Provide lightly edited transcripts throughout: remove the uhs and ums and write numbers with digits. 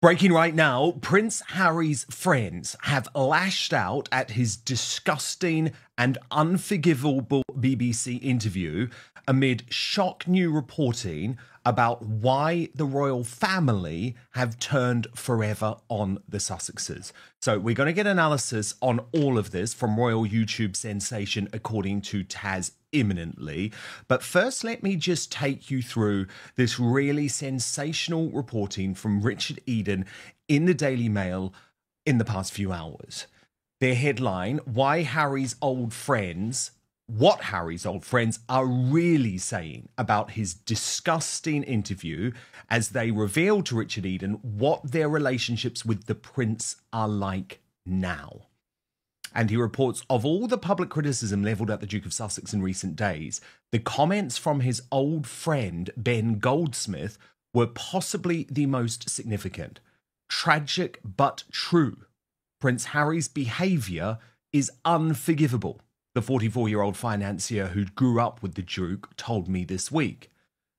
Breaking right now, Prince Harry's friends have lashed out at his disgusting and unforgivable BBC interview amid shock new reporting about why the royal family have turned forever on the Sussexes. So we're going to get analysis on all of this from royal YouTube sensation, according to Taz, imminently. But first, let me just take you through this really sensational reporting from Richard Eden in the Daily Mail in the past few hours. Their headline, what Harry's old friends are really saying about his disgusting interview, as they reveal to Richard Eden what their relationships with the prince are like now. And he reports, of all the public criticism levelled at the Duke of Sussex in recent days, the comments from his old friend Ben Goldsmith were possibly the most significant. Tragic but true. Prince Harry's behaviour is unforgivable, the 44-year-old financier who grew up with the Duke told me this week.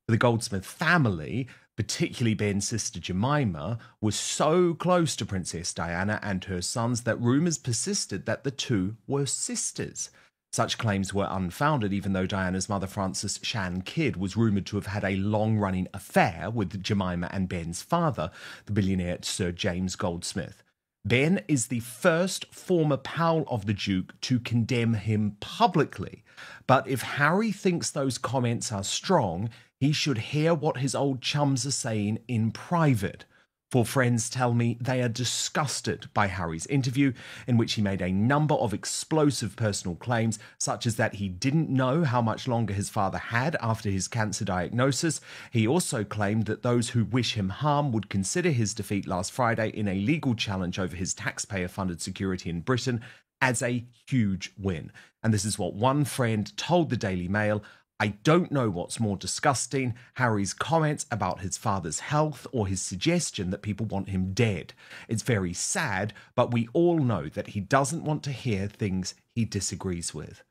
The Goldsmith family, particularly Ben's sister Jemima, was so close to Princess Diana and her sons that rumours persisted that the two were sisters. Such claims were unfounded, even though Diana's mother, Frances Shan Kidd, was rumoured to have had a long-running affair with Jemima and Ben's father, the billionaire Sir James Goldsmith. Ben is the first former pal of the Duke to condemn him publicly. But if Harry thinks those comments are strong, he should hear what his old chums are saying in private. For friends tell me they are disgusted by Harry's interview, in which he made a number of explosive personal claims, such as that he didn't know how much longer his father had after his cancer diagnosis. He also claimed that those who wish him harm would consider his defeat last Friday in a legal challenge over his taxpayer-funded security in Britain as a huge win. And this is what one friend told the Daily Mail: I don't know what's more disgusting, Harry's comments about his father's health or his suggestion that people want him dead. It's very sad, but we all know that he doesn't want to hear things he disagrees with.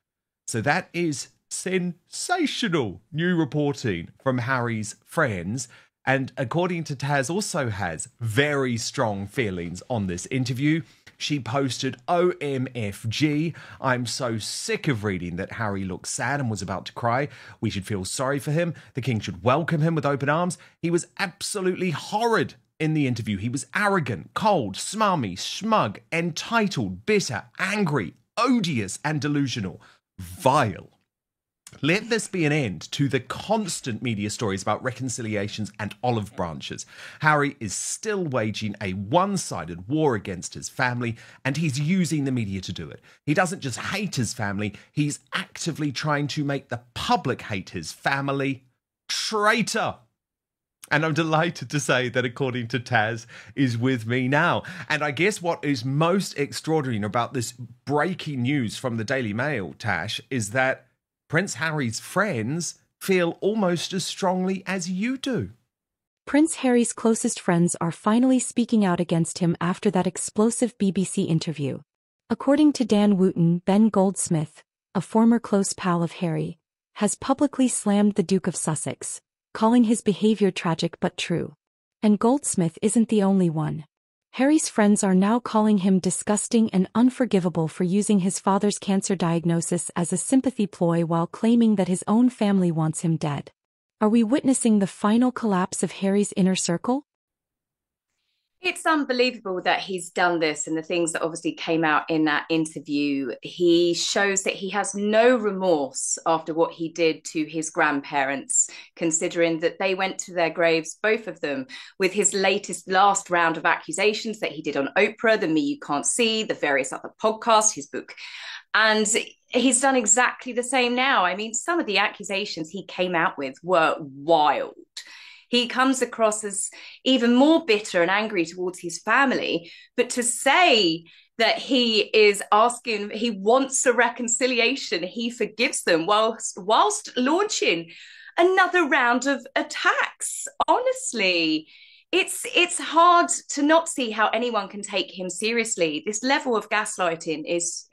So that is sensational new reporting from Harry's friends. And according to Taz, also has very strong feelings on this interview. She posted, OMFG, I'm so sick of reading that Harry looked sad and was about to cry. We should feel sorry for him. The king should welcome him with open arms. He was absolutely horrid in the interview. He was arrogant, cold, smarmy, smug, entitled, bitter, angry, odious and delusional. Vile. Let this be an end to the constant media stories about reconciliations and olive branches. Harry is still waging a one-sided war against his family, and he's using the media to do it. He doesn't just hate his family, he's actively trying to make the public hate his family. Traitor! And I'm delighted to say that, according to Taz, is with me now. And I guess what is most extraordinary about this breaking news from the Daily Mail, Tash, is that Prince Harry's friends feel almost as strongly as you do. Prince Harry's closest friends are finally speaking out against him after that explosive BBC interview. According to Dan Wootton, Ben Goldsmith, a former close pal of Harry, has publicly slammed the Duke of Sussex, calling his behaviour tragic but true. And Goldsmith isn't the only one. Harry's friends are now calling him disgusting and unforgivable for using his father's cancer diagnosis as a sympathy ploy while claiming that his own family wants him dead. Are we witnessing the final collapse of Harry's inner circle? It's unbelievable that he's done this, and the things that obviously came out in that interview. He shows that he has no remorse after what he did to his grandparents, considering that they went to their graves, both of them, with his last round of accusations that he did on Oprah, The Me You Can't See, the various other podcasts, his book. And he's done exactly the same now. I mean, some of the accusations he came out with were wild. He comes across as even more bitter and angry towards his family. But to say that he is asking, he wants a reconciliation, he forgives them whilst launching another round of attacks. Honestly, it's hard to not see how anyone can take him seriously. This level of gaslighting is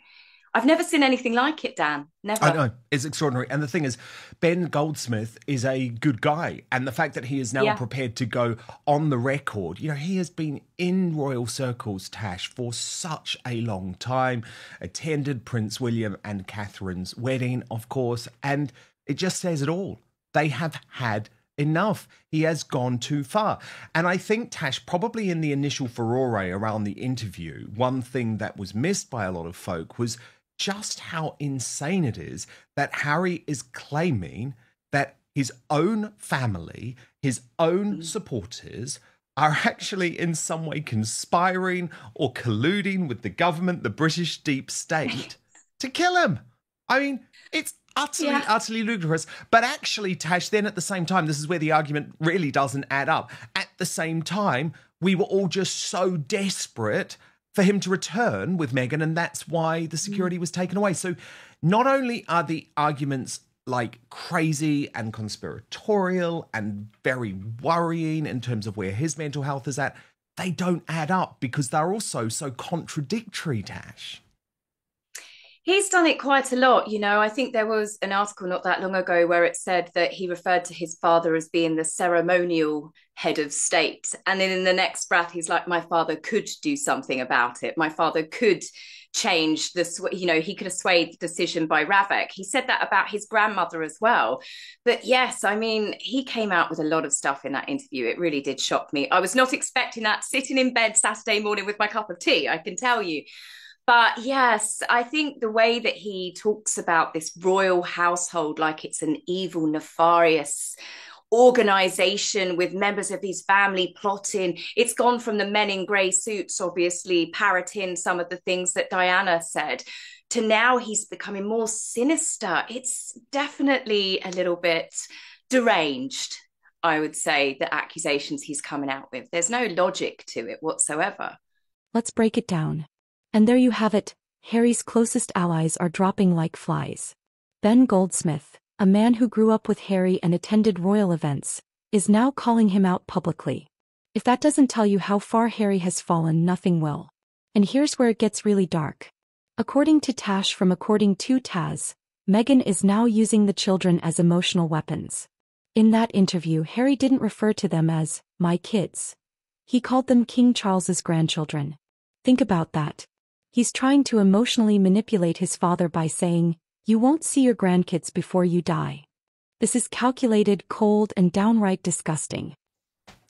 I've never seen anything like it, Dan. Never. I know, it's extraordinary. And the thing is, Ben Goldsmith is a good guy. And the fact that he is now prepared to go on the record, you know, he has been in royal circles, Tash, for such a long time, attended Prince William and Catherine's wedding, of course, and it just says it all. They have had enough. He has gone too far. And I think, Tash, probably in the initial furore around the interview, one thing that was missed by a lot of folk was just how insane it is that Harry is claiming that his own family, his own supporters, are actually in some way conspiring or colluding with the government, the British deep state, to kill him. I mean, it's utterly ludicrous. But actually, Tash, then at the same time, this is where the argument really doesn't add up. At the same time, we were all just so desperate for him to return with Meghan, and that's why the security was taken away. So not only are the arguments like crazy and conspiratorial and very worrying in terms of where his mental health is at, they don't add up because they're also so contradictory, Tash. He's done it quite a lot. You know, I think there was an article not that long ago where it said that he referred to his father as being the ceremonial head of state. And then in the next breath, he's like, my father could do something about it. My father could change this, you know, he could have swayed the decision by Ravik. He said that about his grandmother as well. But yes, I mean, he came out with a lot of stuff in that interview. It really did shock me. I was not expecting that sitting in bed Saturday morning with my cup of tea, I can tell you. But yes, I think the way that he talks about this royal household like it's an evil, nefarious organization with members of his family plotting. It's gone from the men in grey suits, obviously parroting some of the things that Diana said, to now he's becoming more sinister. It's definitely a little bit deranged, I would say, the accusations he's coming out with. There's no logic to it whatsoever. Let's break it down. And there you have it, Harry's closest allies are dropping like flies. Ben Goldsmith, a man who grew up with Harry and attended royal events, is now calling him out publicly. If that doesn't tell you how far Harry has fallen, nothing will. And here's where it gets really dark. According to Tash from According to Taz, Meghan is now using the children as emotional weapons. In that interview, Harry didn't refer to them as my kids. He called them King Charles's grandchildren. Think about that. He's trying to emotionally manipulate his father by saying, you won't see your grandkids before you die. This is calculated, cold, and downright disgusting.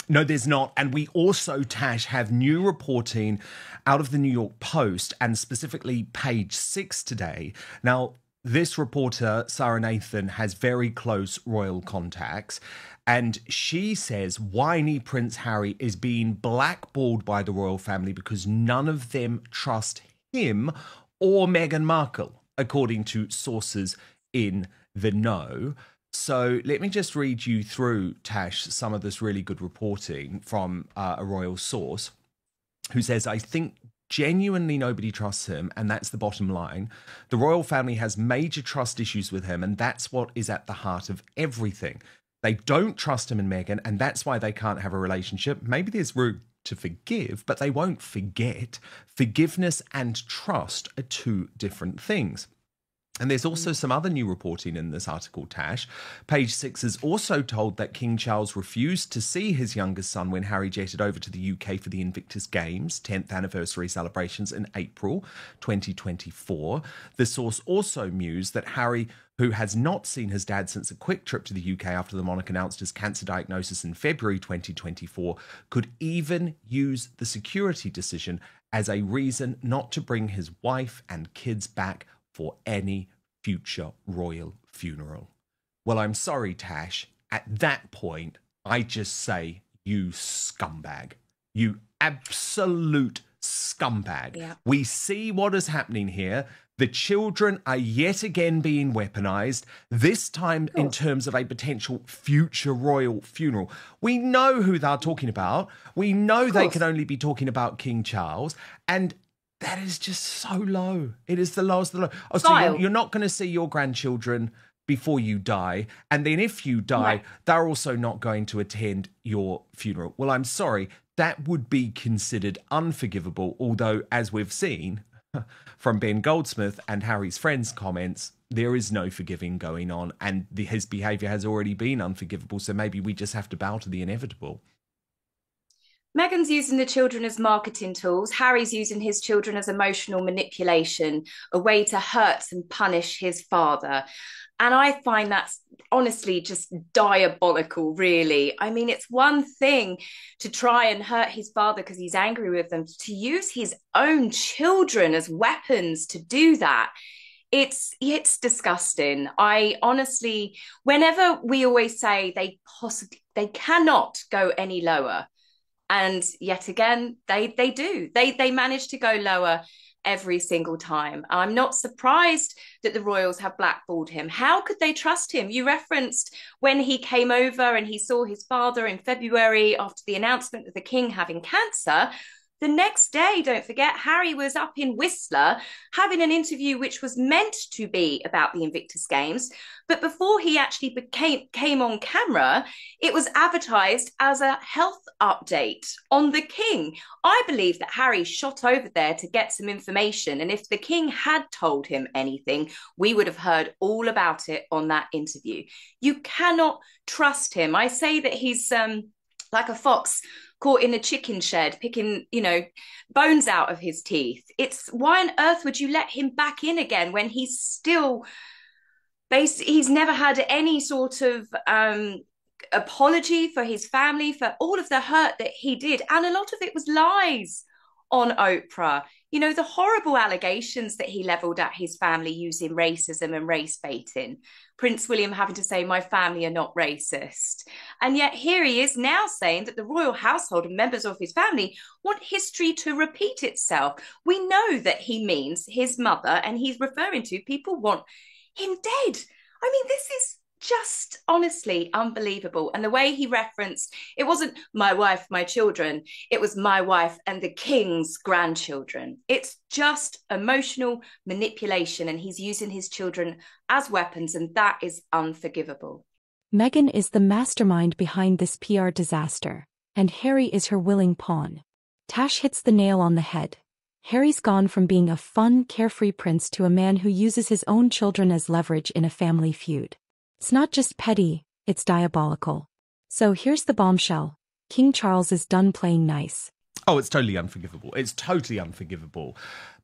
No, there's not. And we also, Tash, have new reporting out of the New York Post and specifically page 6 today. Now, this reporter, Sarah Nathan, has very close royal contacts. And she says whiny Prince Harry is being blackballed by the royal family because none of them trust him or Meghan Markle, according to sources in the know. So let me just read you through, Tash, some of this really good reporting from a royal source who says, I think genuinely nobody trusts him, and that's the bottom line. The royal family has major trust issues with him, and that's what is at the heart of everything. They don't trust him and Meghan, and that's why they can't have a relationship. Maybe there's room to forgive, but they won't forget. Forgiveness and trust are two different things. And there's also some other new reporting in this article, Tash. Page 6 is also told that King Charles refused to see his youngest son when Harry jetted over to the UK for the Invictus Games 10th anniversary celebrations in April 2024. The source also mused that Harry, who has not seen his dad since a quick trip to the UK after the monarch announced his cancer diagnosis in February 2024, could even use the security decision as a reason not to bring his wife and kids back for any future royal funeral. Well, I'm sorry, Tash. At that point, I just say, you scumbag. You absolute scumbag. Yeah. We see what is happening here. The children are yet again being weaponized, this time in terms of a potential future royal funeral. We know who they're talking about. We know they can only be talking about King Charles. And that is just so low. It is the lowest of the low. Oh, so you're not going to see your grandchildren before you die. And then if you die, they're also not going to attend your funeral. Well, I'm sorry. That would be considered unforgivable. Although, as we've seen, from Ben Goldsmith and Harry's friends' comments, there is no forgiving going on, and his behaviour has already been unforgivable, so maybe we just have to bow to the inevitable. Meghan's using the children as marketing tools. Harry's using his children as emotional manipulation, a way to hurt and punish his father. And I find that's honestly just diabolical, really. I mean, it's one thing to try and hurt his father because he's angry with them, to use his own children as weapons to do that. It's disgusting. I honestly, whenever we always say they cannot go any lower. And yet again, they do. They manage to go lower every single time. I'm not surprised that the royals have blackballed him. How could they trust him? You referenced when he came over and he saw his father in February after the announcement of the king having cancer. The next day, don't forget, Harry was up in Whistler having an interview which was meant to be about the Invictus Games. But before he actually came on camera, it was advertised as a health update on the king. I believe that Harry shot over there to get some information. And if the king had told him anything, we would have heard all about it on that interview. You cannot trust him. I say that he's like a fox caught in a chicken shed, picking, bones out of his teeth. It's why on earth would you let him back in again when he's still he's never had any sort of apology for his family, for all of the hurt that he did. And a lot of it was lies on Oprah. The horrible allegations that he levelled at his family using racism and race baiting. Prince William having to say, my family are not racist. And yet here he is now saying that the royal household and members of his family want history to repeat itself. We know that he means his mother, and he's referring to people want him dead. I mean, this is just honestly unbelievable. And the way he referenced, it wasn't my wife, my children, it was my wife and the king's grandchildren. It's just emotional manipulation, and he's using his children as weapons, and that is unforgivable. Meghan is the mastermind behind this PR disaster, and Harry is her willing pawn. Tash hits the nail on the head. Harry's gone from being a fun, carefree prince to a man who uses his own children as leverage in a family feud. It's not just petty, it's diabolical. So here's the bombshell. King Charles is done playing nice. Oh, it's totally unforgivable. It's totally unforgivable.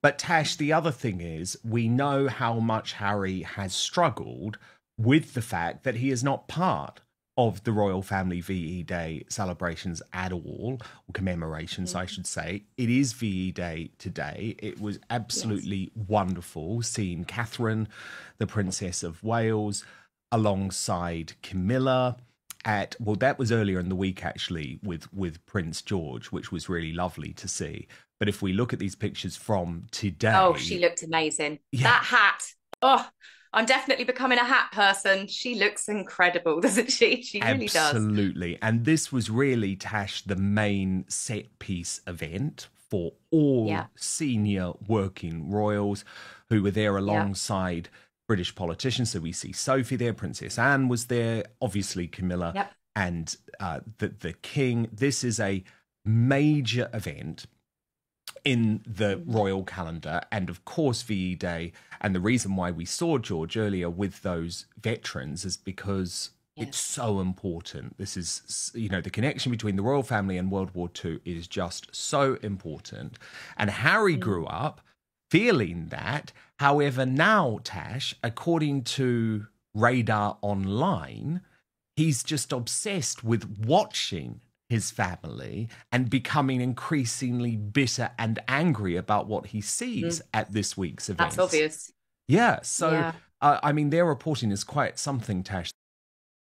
But Tash, the other thing is, we know how much Harry has struggled with the fact that he is not part of the royal family VE Day celebrations at all, or commemorations, I should say. It is VE Day today. It was absolutely wonderful seeing Catherine, the Princess of Wales, alongside Camilla that was earlier in the week actually with Prince George, which was really lovely to see. But if we look at these pictures from today, oh, she looked amazing. That hat, I'm definitely becoming a hat person. She looks incredible, doesn't she? She really does. Absolutely. And this was really, Tash, the main set piece event for all senior working royals who were there alongside British politicians. So we see Sophie there, Princess Anne was there, obviously Camilla and the King. This is a major event in the royal calendar, and of course VE Day. And the reason why we saw George earlier with those veterans is because it's so important. This is, the connection between the royal family and World War II is just so important. And Harry grew up feeling that. However, now, Tash, according to Radar Online, he's just obsessed with watching his family and becoming increasingly bitter and angry about what he sees at this week's event. That's obvious. Yeah. So, I mean, their reporting is quite something, Tash.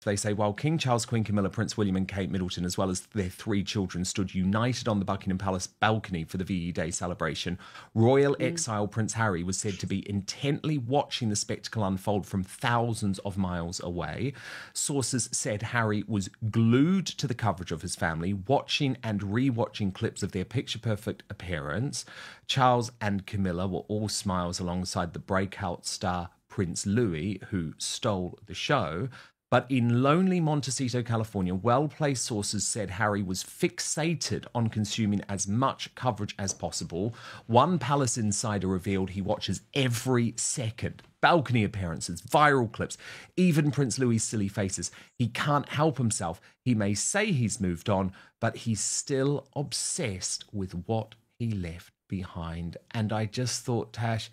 They say, while King Charles, Queen Camilla, Prince William and Kate Middleton, as well as their 3 children, stood united on the Buckingham Palace balcony for the VE Day celebration, royal exile Prince Harry was said to be intently watching the spectacle unfold from thousands of miles away. Sources said Harry was glued to the coverage of his family, watching and re-watching clips of their picture-perfect appearance. Charles and Camilla were all smiles alongside the breakout star Prince Louis, who stole the show. But in lonely Montecito, California, well-placed sources said Harry was fixated on consuming as much coverage as possible. One palace insider revealed he watches every second. Balcony appearances, viral clips, even Prince Louis's silly faces. He can't help himself. He may say he's moved on, but he's still obsessed with what he left behind. And I just thought, Tash,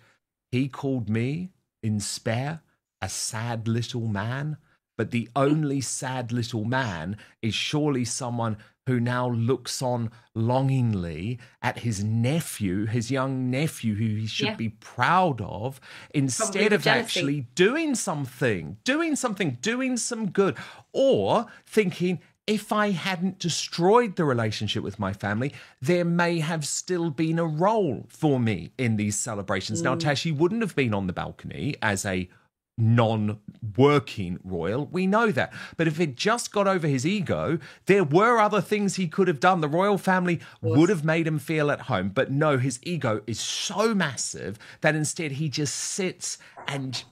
he called me in spare a sad little man. But the only sad little man is surely someone who now looks on longingly at his nephew, his young nephew, who he should be proud of, instead of actually doing some good, or thinking, if I hadn't destroyed the relationship with my family, there may have still been a role for me in these celebrations. Now, Tash, he wouldn't have been on the balcony as a non-working royal, we know that. But if it just got over his ego, there were other things he could have done. The royal family would have made him feel at home. But no, his ego is so massive that instead he just sits and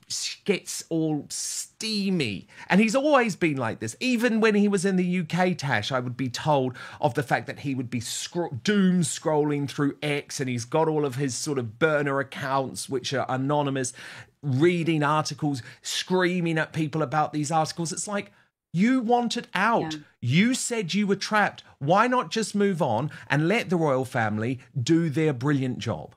gets all steamy. And he's always been like this. Even when he was in the UK, Tash, I would be told of the fact that he would be doom scrolling through X, and he's got all of his sort of burner accounts, which are anonymous, reading articles, screaming at people about these articles. It's like, you wanted out. Yeah. You said you were trapped. Why not just move on and let the royal family do their brilliant job?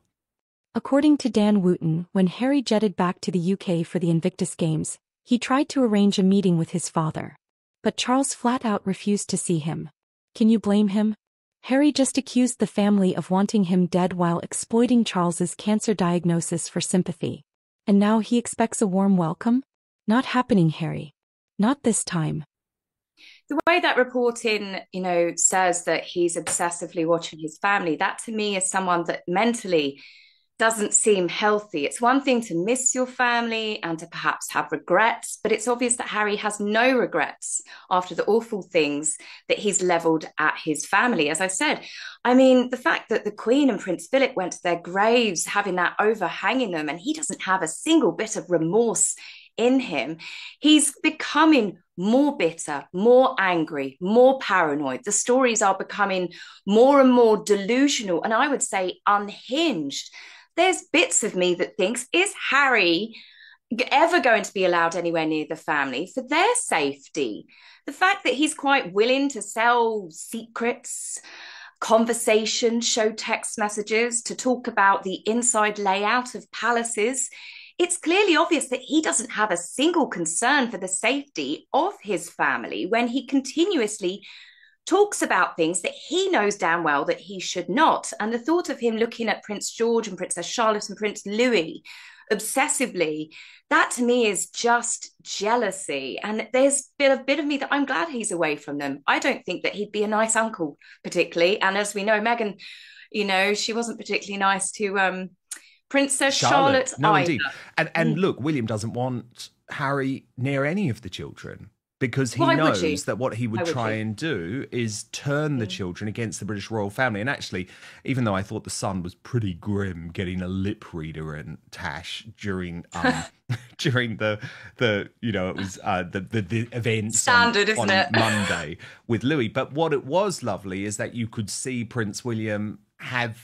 According to Dan Wootton, when Harry jetted back to the UK for the Invictus Games, he tried to arrange a meeting with his father. But Charles flat out refused to see him. Can you blame him? Harry just accused the family of wanting him dead while exploiting Charles's cancer diagnosis for sympathy. And now he expects a warm welcome? Not happening, Harry. Not this time. The way that reporting, says that he's obsessively watching his family, that to me is someone that mentally doesn't seem healthy. It's one thing to miss your family and to perhaps have regrets, but it's obvious that Harry has no regrets after the awful things that he's levelled at his family. As I said, I mean, the fact that the Queen and Prince Philip went to their graves having that overhanging them, and he doesn't have a single bit of remorse in him. He's becoming more bitter, more angry, more paranoid. The stories are becoming more and more delusional, and I would say unhinged. There's bits of me that thinks, is Harry ever going to be allowed anywhere near the family for their safety? The fact that he's quite willing to sell secrets, conversations, show text messages, to talk about the inside layout of palaces, it's clearly obvious that he doesn't have a single concern for the safety of his family when he continuously talks about things that he knows damn well that he should not. And the thought of him looking at Prince George and Princess Charlotte and Prince Louis obsessively, that to me is just jealousy. And there's been a bit of me that I'm glad he's away from them. I don't think that he'd be a nice uncle particularly. And as we know, Meghan, she wasn't particularly nice to Princess Charlotte no, either. Indeed. And look, William doesn't want Harry near any of the children, because he knows that what he would try and do is turn the children against the British royal family. And actually, even though I thought the son was pretty grim getting a lip reader in Tash during during the it was the events standard, on isn't it? Monday with Louis. But what it was lovely is that you could see Prince William have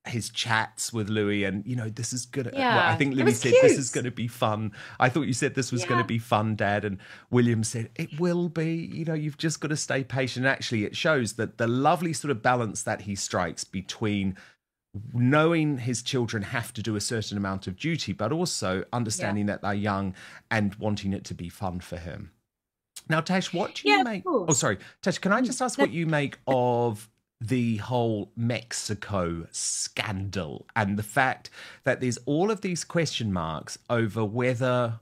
his chats with Louis, and this is good. Yeah, I think Louis said, cute. This is going to be fun. I thought you said this was going to be fun, Dad. And William said, it will be. You've just got to stay patient. Actually, it shows that the lovely sort of balance that he strikes between knowing his children have to do a certain amount of duty, but also understanding that they're young and wanting it to be fun for him. Now, Tash, what do you make? Oh, sorry, Tash, can I just ask what you make of the whole Mexico scandal and the fact that there's all of these question marks over whether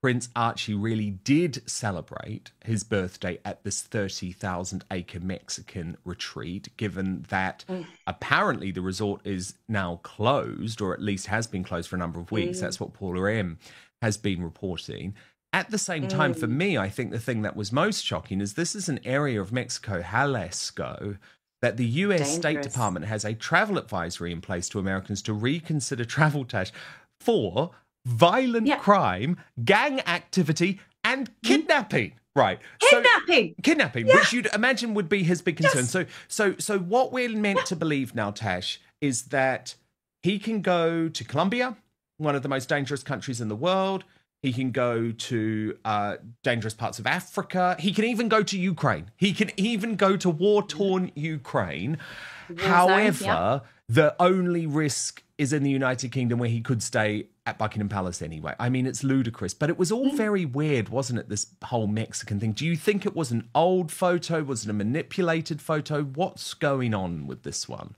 Prince Archie really did celebrate his birthday at this 30,000-acre Mexican retreat, given that apparently the resort is now closed, or at least has been closed for a number of weeks. That's what Paula M has been reporting. At the same time, for me, I think the thing that was most shocking is this is an area of Mexico, Jalisco, that the US State Department has a travel advisory in place to Americans to reconsider travel, Tash, for violent crime, gang activity, and kidnapping. Right. Kidnapping. So, kidnapping, which you'd imagine would be his big concern. So what we're meant to believe now, Tash, is that he can go to Colombia, one of the most dangerous countries in the world. He can go to dangerous parts of Africa. He can even go to Ukraine. He can even go to war-torn Ukraine. However, the only risk is in the United Kingdom, where he could stay at Buckingham Palace anyway. I mean, it's ludicrous. But it was all very weird, wasn't it, this whole Mexican thing? Do you think it was an old photo? Was it a manipulated photo? What's going on with this one?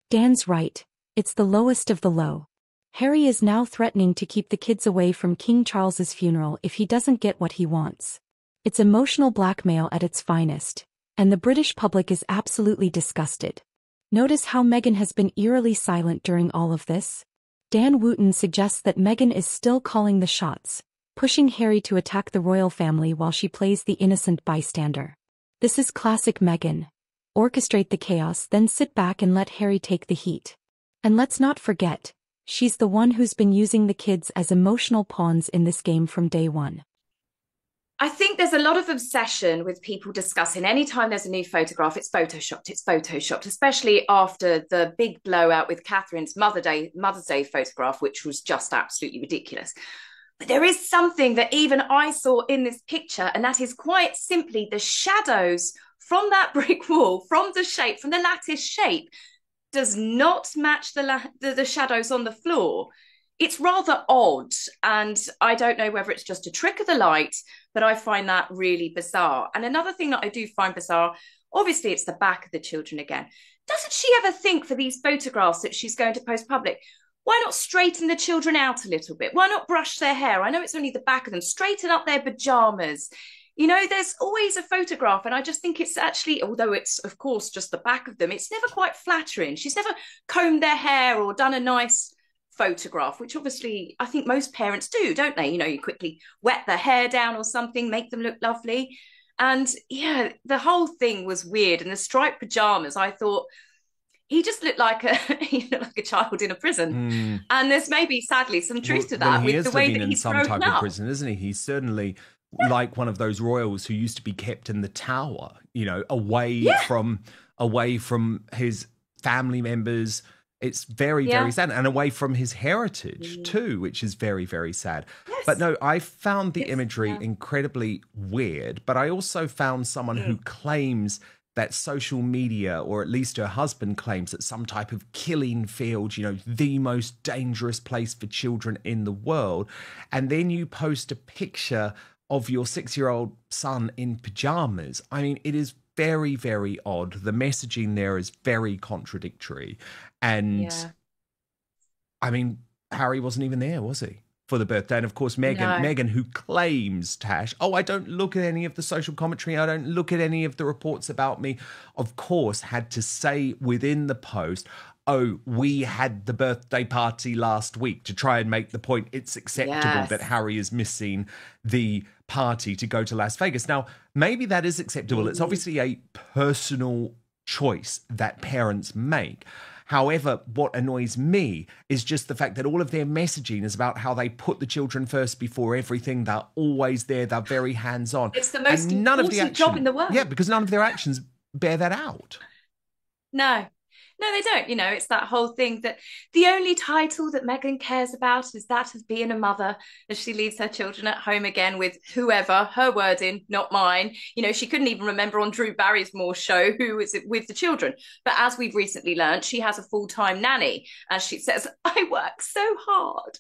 Dan's right. It's the lowest of the low. Harry is now threatening to keep the kids away from King Charles's funeral if he doesn't get what he wants. It's emotional blackmail at its finest, and the British public is absolutely disgusted. Notice how Meghan has been eerily silent during all of this? Dan Wootton suggests that Meghan is still calling the shots, pushing Harry to attack the royal family while she plays the innocent bystander. This is classic Meghan. Orchestrate the chaos, then sit back and let Harry take the heat. And let's not forget, she's the one who's been using the kids as emotional pawns in this game from day one. I think there's a lot of obsession with people discussing anytime there's a new photograph, it's photoshopped, especially after the big blowout with Catherine's Mother's Day photograph, which was just absolutely ridiculous. But there is something that even I saw in this picture, and that is quite simply the shadows from that brick wall, from the lattice shape, does not match the shadows on the floor. It's rather odd, and I don't know whether it's just a trick of the light, but I find that really bizarre. And another thing that I do find bizarre, obviously it's the back of the children again. Doesn't she ever think for these photographs that she's going to post public, why not straighten the children out a little bit? Why not brush their hair? I know it's only the back of them. Straighten up their pajamas. You know, there's always a photograph, and I just think it's actually, although it's, of course, just the back of them, it's never quite flattering. She's never combed their hair or done a nice photograph, which obviously I think most parents do, don't they? You know, you quickly wet their hair down or something, make them look lovely. And yeah, the whole thing was weird. And the striped pajamas, I thought, he just looked like a child in a prison. And there's maybe, sadly, some truth to that with the way that he's grown up. He is living in some type of prison, isn't he? He's certainly like one of those royals who used to be kept in the tower, you know, away from his family members. It's very, very sad, and away from his heritage too, which is very, very sad. Yes. But no, I found the imagery incredibly weird, but I also found someone who claims that social media, or at least her husband claims, that some type of killing field, you know, the most dangerous place for children in the world. And then you post a picture of your 6-year-old son in pajamas. I mean, it is very, very odd. The messaging there is very contradictory. And I mean, Harry wasn't even there, was he, for the birthday? And of course, Meghan, who claims, Tash, oh, I don't look at any of the social commentary, I don't look at any of the reports about me, of course, had to say within the post, oh, we had the birthday party last week, to try and make the point it's acceptable that Harry is missing the party to go to Las Vegas. Now, maybe that is acceptable. It's obviously a personal choice that parents make. However, what annoys me is just the fact that all of their messaging is about how they put the children first before everything. They're always there. They're very hands-on. It's the most important job in the world. Yeah, because none of their actions bear that out. No, they don't. You know, it's that whole thing that the only title that Meghan cares about is that of being a mother, as she leaves her children at home again with whoever, her wording, not mine. You know, she couldn't even remember on Drew Barrymore's show who was with the children. But as we've recently learned, she has a full-time nanny. As she says, I work so hard.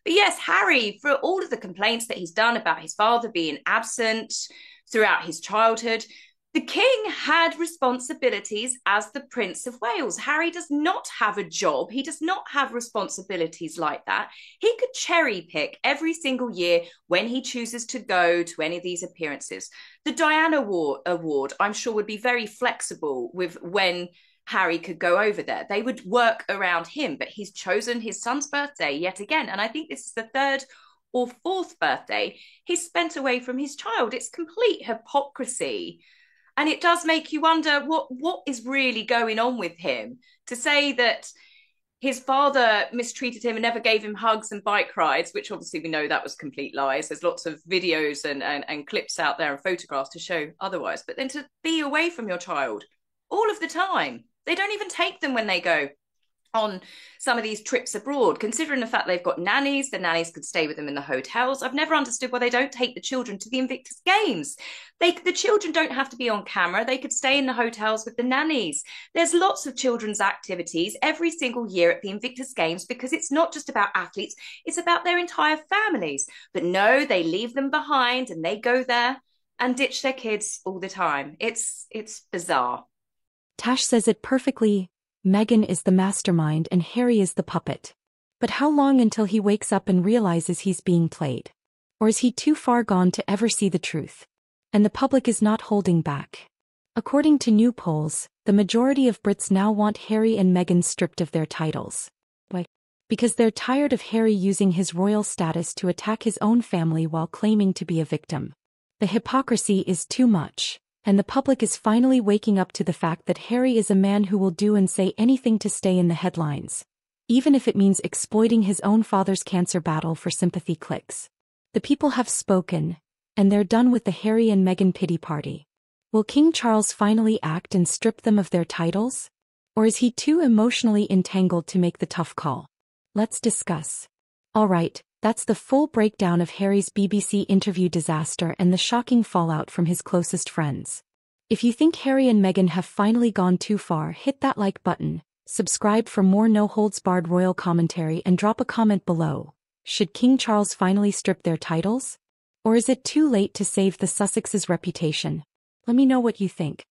But yes, Harry, for all of the complaints that he's done about his father being absent throughout his childhood, the king had responsibilities as the Prince of Wales. Harry does not have a job. He does not have responsibilities like that. He could cherry pick every single year when he chooses to go to any of these appearances. The Diana Award, I'm sure, would be very flexible with when Harry could go over there. They would work around him, but he's chosen his son's birthday yet again. And I think this is the third or fourth birthday he's spent away from his child. It's complete hypocrisy. And it does make you wonder what is really going on with him, to say that his father mistreated him and never gave him hugs and bike rides, which obviously we know that was complete lies. There's lots of videos and clips out there and photographs to show otherwise. But then to be away from your child all of the time, they don't even take them when they go on some of these trips abroad, considering the fact they've got nannies. The nannies could stay with them in the hotels. I've never understood why they don't take the children to the Invictus Games. The children don't have to be on camera. They could stay in the hotels with the nannies. There's lots of children's activities every single year at the Invictus Games, because it's not just about athletes, it's about their entire families. But no, they leave them behind and they go there and ditch their kids all the time. It's bizarre. Tash says it perfectly. Meghan is the mastermind and Harry is the puppet. But how long until he wakes up and realizes he's being played? Or is he too far gone to ever see the truth? And the public is not holding back. According to new polls, the majority of Brits now want Harry and Meghan stripped of their titles. Why? Because they're tired of Harry using his royal status to attack his own family while claiming to be a victim. The hypocrisy is too much. And the public is finally waking up to the fact that Harry is a man who will do and say anything to stay in the headlines, even if it means exploiting his own father's cancer battle for sympathy clicks. The people have spoken, and they're done with the Harry and Meghan pity party. Will King Charles finally act and strip them of their titles? Or is he too emotionally entangled to make the tough call? Let's discuss. Alright, that's the full breakdown of Harry's BBC interview disaster and the shocking fallout from his closest friends. If you think Harry and Meghan have finally gone too far, hit that like button, subscribe for more no-holds-barred royal commentary, and drop a comment below. Should King Charles finally strip their titles? Or is it too late to save the Sussexes' reputation? Let me know what you think.